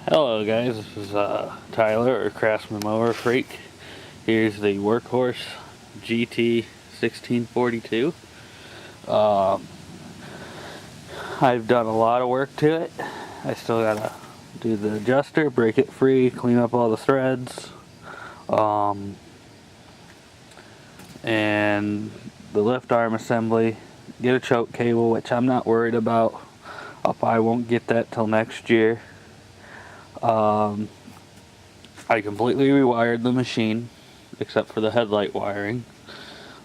Hello guys, this is Tyler, or Craftsman Mower Freak. Here's the Workhorse GT 1642. I've done a lot of work to it. I still gotta do the adjuster, break it free, clean up all the threads, and the lift arm assembly, get a choke cable, which I'm not worried about. I won't get that till next year. I completely rewired the machine, except for the headlight wiring.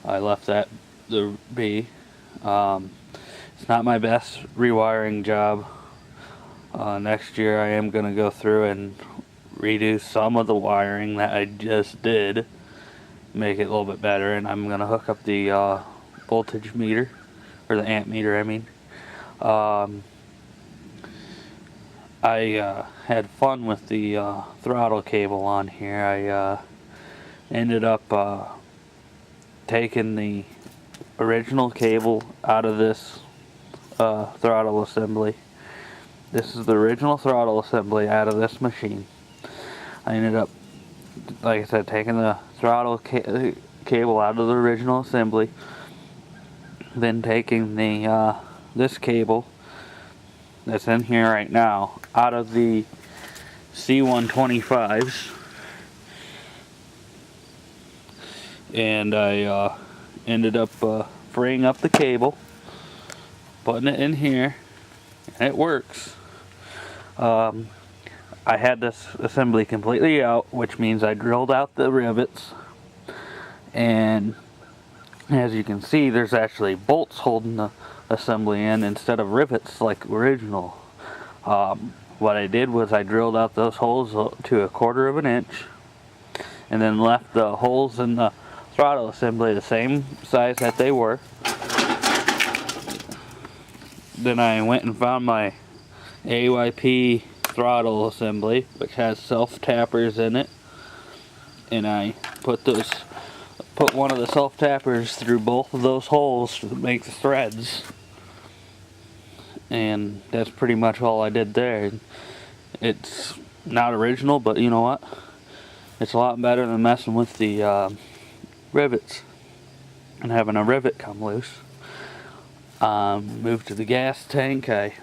I left that to be. It's not my best rewiring job. Next year I am going to go through and redo some of the wiring that I just did, make it a little bit better, and I'm going to hook up the voltage meter, or the amp meter I mean. I had fun with the throttle cable on here. I ended up taking the original cable out of this throttle assembly. This is the original throttle assembly out of this machine. I ended up, like I said, taking the throttle cable out of the original assembly, then taking the this cable that's in here right now out of the C125s, and I ended up freeing up the cable, putting it in here, and it works. I had this assembly completely out, which means I drilled out the rivets, and as you can see, there's actually bolts holding the assembly in instead of rivets like original. What I did was I drilled out those holes to 1/4 of an inch, and then left the holes in the throttle assembly the same size that they were. Then I went and found my AYP throttle assembly, which has self-tappers in it, and I put one of the self-tappers through both of those holes to make the threads, and that's pretty much all I did there. It's not original, but you know what? It's a lot better than messing with the rivets and having a rivet come loose. Moved to the gas tank. I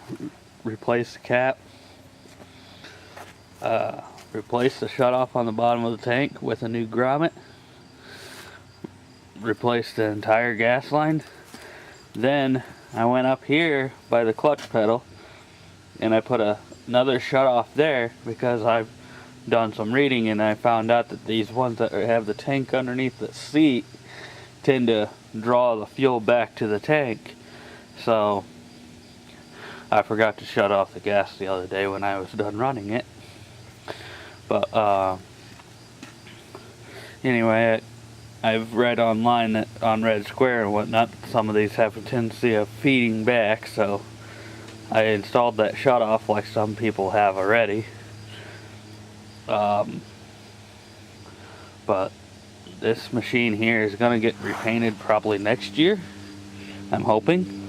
replaced the cap, replaced the shutoff on the bottom of the tank with a new grommet, replaced the entire gas line. Then I went up here by the clutch pedal and I put another shutoff there, because I've done some reading and I found out that these ones that have the tank underneath the seat tend to draw the fuel back to the tank. So I forgot to shut off the gas the other day when I was done running it. But anyway, I've read online that on Red Square and whatnot, some of these have a tendency of feeding back, so I installed that shutoff like some people have already. But this machine here is going to get repainted probably next year, I'm hoping.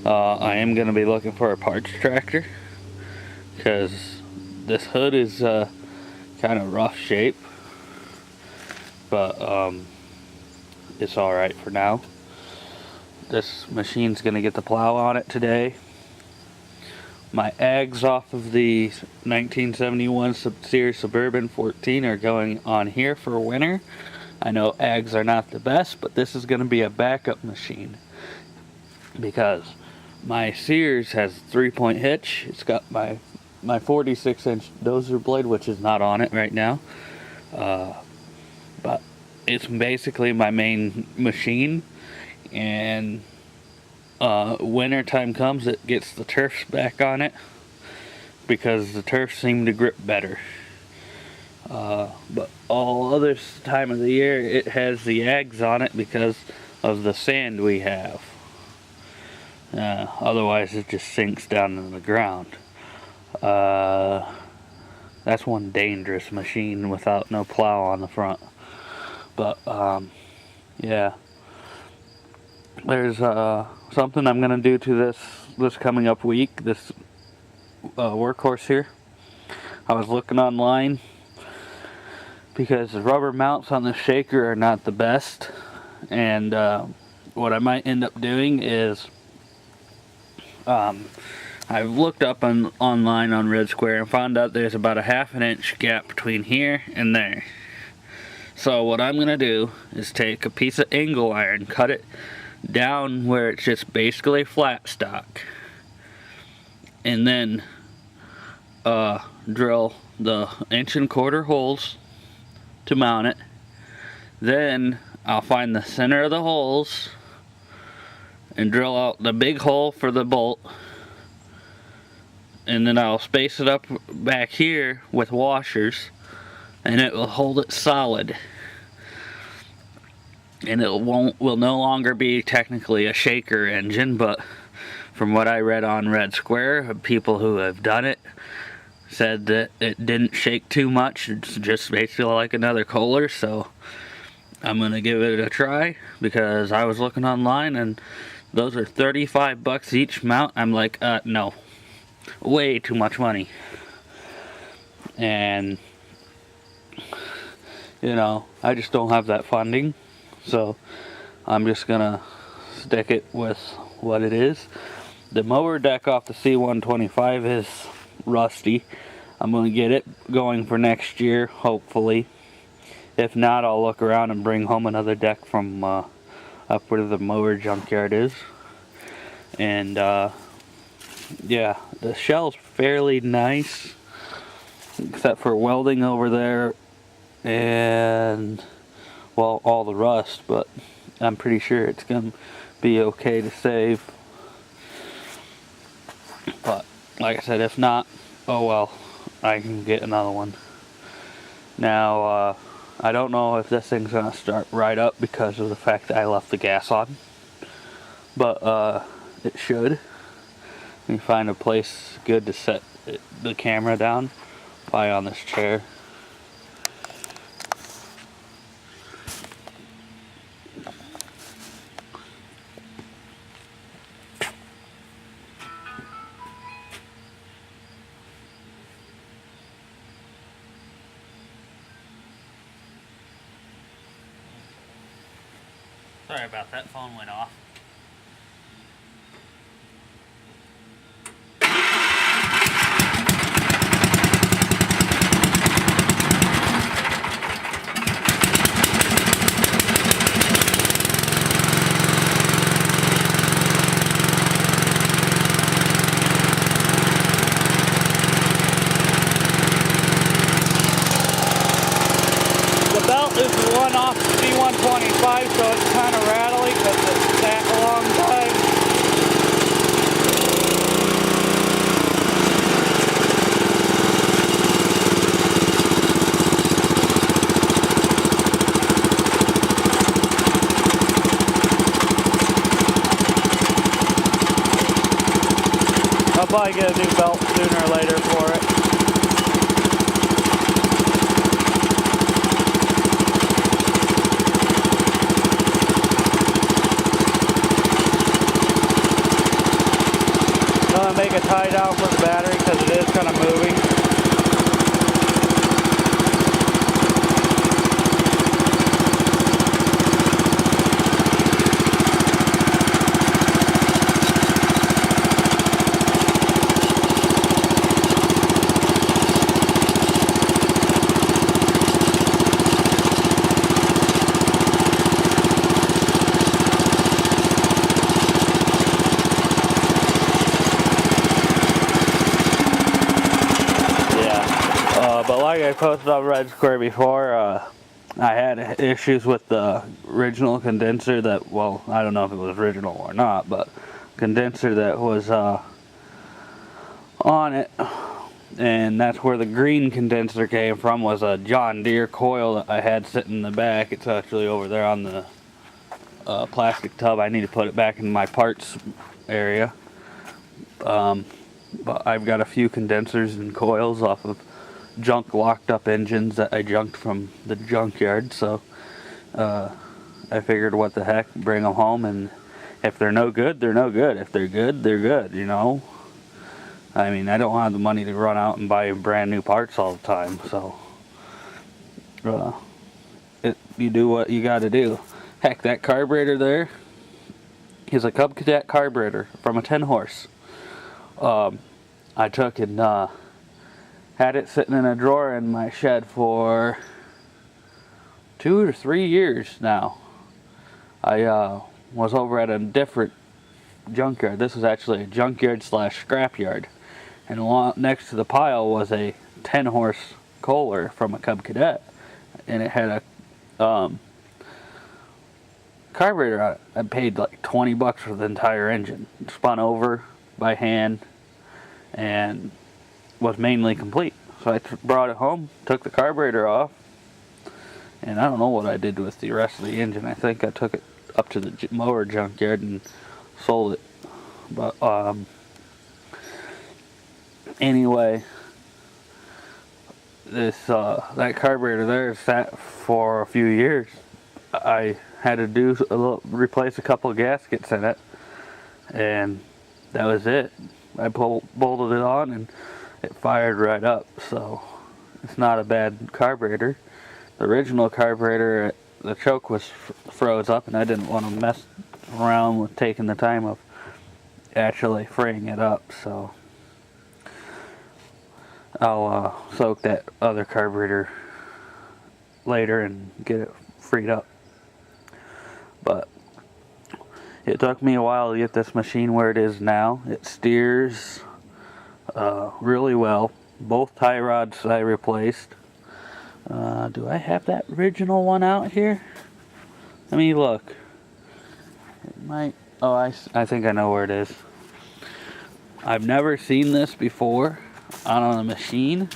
I am going to be looking for a parts tractor, because this hood is kind of rough shape, but it's alright for now. This machine's going to get the plow on it today. My Ags off of the 1971 Series Suburban 14 are going on here for winter. I know Ags are not the best, but this is going to be a backup machine, because my Sears has a 3-point hitch. It's got my 46-inch dozer blade, which is not on it right now, but it's basically my main machine, and winter time comes, it gets the turfs back on it, because the turfs seem to grip better. But all other time of the year it has the Ags on it because of the sand we have. Otherwise it just sinks down in the ground. That's one dangerous machine without no plow on the front. But yeah, there's something I'm gonna do to this coming up week, this workhorse here. I was looking online because the rubber mounts on the shaker are not the best, and what I might end up doing is I've looked up online on Red Square and found out there's about a 1/2 inch gap between here and there. So what I'm gonna do is take a piece of angle iron, cut it down where it's just basically flat stock, and then drill the 1.25 holes to mount it. Then I'll find the center of the holes and drill out the big hole for the bolt, and then I'll space it up back here with washers, and it will hold it solid, and it will no longer be technically a shaker engine. But from what I read on Red Square, people who have done it said that it didn't shake too much. It's just basically like another Kohler. So I'm gonna give it a try, because I was looking online and those are $35 each mount. I'm like, no, way too much money. And you know, I just don't have that funding, so I'm just gonna stick it with what it is. The mower deck off the C125 is rusty. I'm gonna get it going for next year, hopefully. If not, I'll look around and bring home another deck from up where the mower junkyard is. And yeah, the shell's fairly nice, except for welding over there and, well, all the rust, but I'm pretty sure it's gonna be okay to save. But like I said, if not, oh well, I can get another one. Now I don't know if this thing's gonna start right up because of the fact that I left the gas on, but it should. Let me find a place good to set the camera down. Probably on this chair. Sorry about that, phone went off. The belt is the one off the C125, so it's kind of rattly because it's sat a long time. I'll probably get a new belt sooner or later for it. I'm going to make a tie down for the battery because it is kind of moving. But like I posted on Red Square before, I had issues with the original condenser that, well, I don't know if it was original or not, but condenser that was on it, and that's where the green condenser came from, was a John Deere coil that I had sitting in the back. It's actually over there on the plastic tub. I need to put it back in my parts area. But I've got a few condensers and coils off of junk locked up engines that I junked from the junkyard, so I figured what the heck, bring them home, and if they're no good, they're no good. If they're good, they're good, you know. I mean, I don't have the money to run out and buy brand new parts all the time, so you do what you got to do. Heck, that carburetor there is a Cub Cadet carburetor from a 10 horse. I took and had it sitting in a drawer in my shed for 2 or 3 years now. I was over at a different junkyard. This was actually a junkyard slash scrapyard. And next to the pile was a 10 horse Kohler from a Cub Cadet. And it had a carburetor on it. I paid like $20 for the entire engine. It spun over by hand and was mainly complete. So I brought it home, took the carburetor off, and I don't know what I did with the rest of the engine. I think I took it up to the mower junkyard and sold it. But anyway, that carburetor there sat for a few years. I had to replace a couple of gaskets in it, and that was it. I bolted it on and it fired right up, so it's not a bad carburetor. The original carburetor, the choke was froze up, and I didn't want to mess around with taking the time of actually freeing it up, so I'll soak that other carburetor later and get it freed up. But it took me a while to get this machine where it is now. It steers really well. Both tie rods I replaced. Do I have that original one out here? Let me look. It might. Oh, I think I know where it is. I've never seen this before on a machine.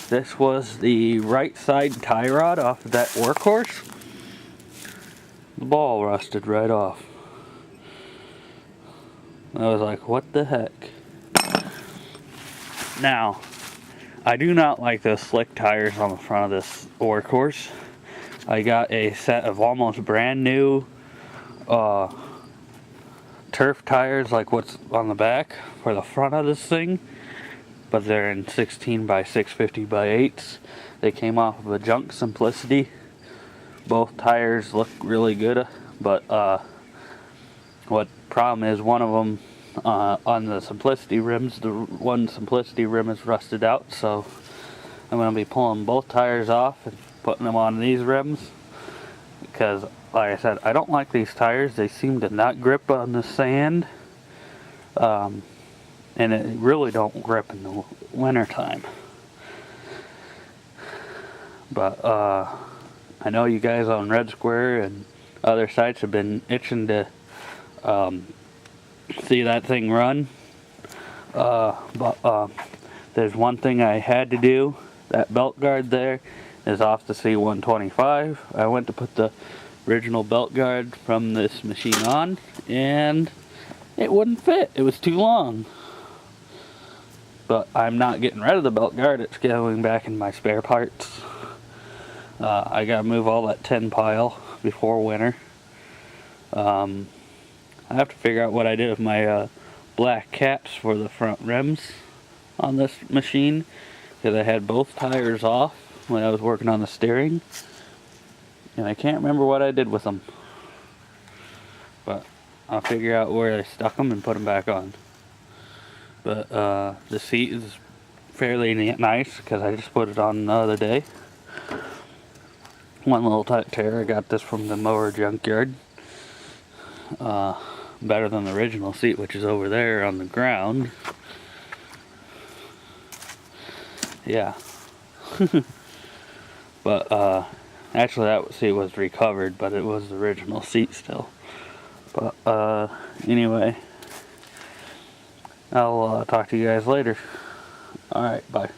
This was the right side tie rod off of that workhorse. The ball rusted right off. I was like, what the heck? Now, I do not like those slick tires on the front of this workhorse. I got a set of almost brand new turf tires like what's on the back for the front of this thing, but they're in 16 by 650 by 8s. They came off of a Junk Simplicity. Both tires look really good, but what problem is, one of them on the Simplicity rims, the one Simplicity rim is rusted out, so I'm going to be pulling both tires off and putting them on these rims, because like I said, I don't like these tires. They seem to not grip on the sand, and it really don't grip in the winter time. But I know you guys on Red Square and other sites have been itching to see that thing run. But there's one thing I had to do. That belt guard there is off the C125. I went to put the original belt guard from this machine on, and it wouldn't fit. It was too long. But I'm not getting rid of the belt guard. It's going back in my spare parts. I gotta move all that tin pile before winter. I have to figure out what I did with my black caps for the front rims on this machine, because I had both tires off when I was working on the steering, and I can't remember what I did with them. But I'll figure out where I stuck them and put them back on. But the seat is fairly nice because I just put it on the other day. One little tear, I got this from the mower junkyard. Better than the original seat, which is over there on the ground. Yeah. But actually that seat was recovered, but it was the original seat still. But anyway, I'll talk to you guys later. Alright, bye.